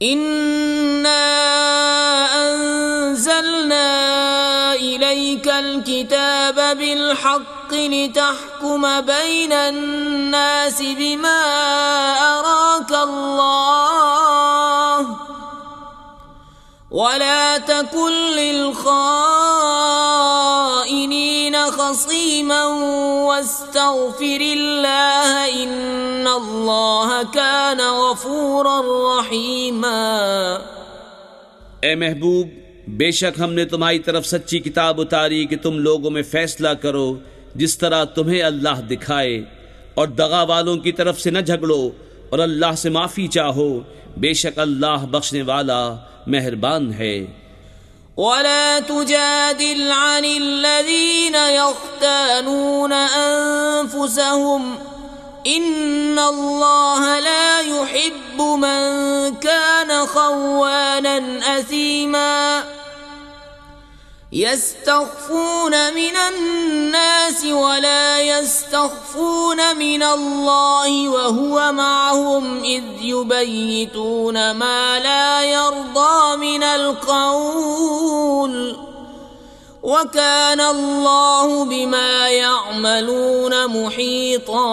إنا أنزلنا إليك الكتاب بالحق لتحكم بين الناس بما أراك الله ولا تكن للخائنين خصيما واستغفر الله إن الله كان غفورا رحيما۔ اے محبوب، بے شک ہم نے تمہاری طرف سچی کتاب اتاری کہ تم لوگوں میں فیصلہ کرو جس طرح تمہیں اللہ دکھائے، اور دغا والوں کی طرف سے نہ جھگڑو اور اللہ سے معافی چاہو، بے شک اللہ بخشنے والا مہربان ہے۔ ولا تجادل عن الذين يختانون أنفسهم إن الله لا يحب من كان خوانا أثيما يستخفون من الناس ولا يستخفون من الله وهو معهم إذ يبيتون ما لا يرضى من القول وكان الله بما يعملون محيطا۔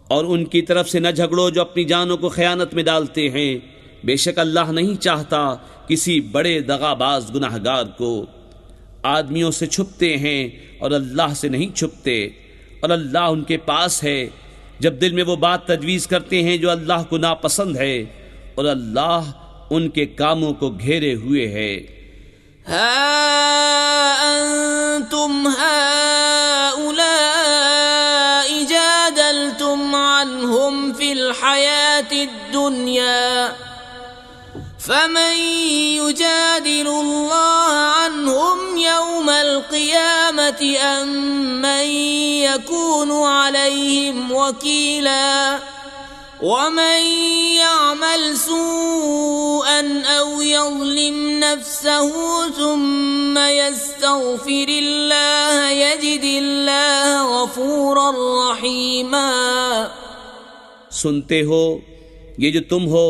اور ان کی طرف سے نہ جھگڑو جو اپنی جانوں کو خیانت میں ڈالتے ہیں، بے شک اللہ نہیں چاہتا کسی بڑے دغا باز گناہگار کو۔ آدمیوں سے چھپتے ہیں اور اللہ سے نہیں چھپتے، اور اللہ ان کے پاس ہے جب دل میں وہ بات تجویز کرتے ہیں جو اللہ کو ناپسند ہے، اور اللہ ان کے کاموں کو گھیرے ہوئے ہے۔ ها أنتم هؤلاء جادلتم عنهم في الحياة الدنيا فمن يجادل الله عنهم يوم القيامة أم من يكون عليهم وكيلا ومن يعمل سوءا أو يظلم نفسه ثم يستغفر الله يجد الله غفورا رحيما۔ سنتے ہو، یہ جو تم ہو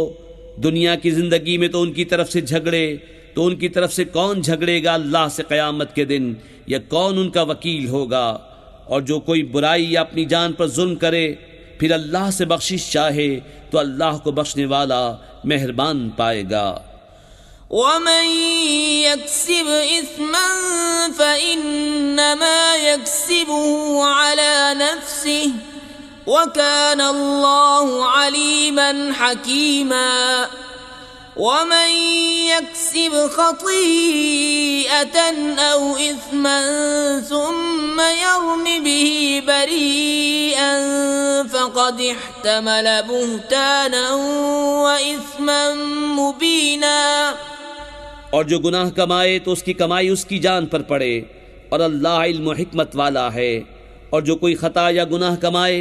دنیا کی زندگی میں تو ان کی طرف سے جھگڑے، تو ان کی طرف سے کون جھگڑے گا اللہ سے قیامت کے دن، یا کون ان کا وکیل ہوگا؟ اور جو کوئی برائی یا اپنی جان پر ظلم کرے پھر اللہ سے بخشش چاہے تو اللہ کو بخشنے والا مہربان پائے گا۔ ومن يكسب إثما فإنما يكسبه على نفسه وكان الله عليما حكيما۔ ومن يكسب خطيئة أو إثما ثم يرم به بريئا فقد احتمل بهتانا وإثما مبينا۔ اور جو گناہ کمائے تو اس کی کمائی اس کی جان پر پڑے، اور اللہ علم و حکمت والا ہے۔ اور جو کوئی خطا یا گناہ کمائے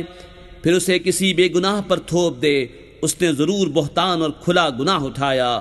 پھر اسے کسی بے گناہ پر تھوپ دے، اس نے ضرور بہتان اور کھلا گناہ اٹھایا۔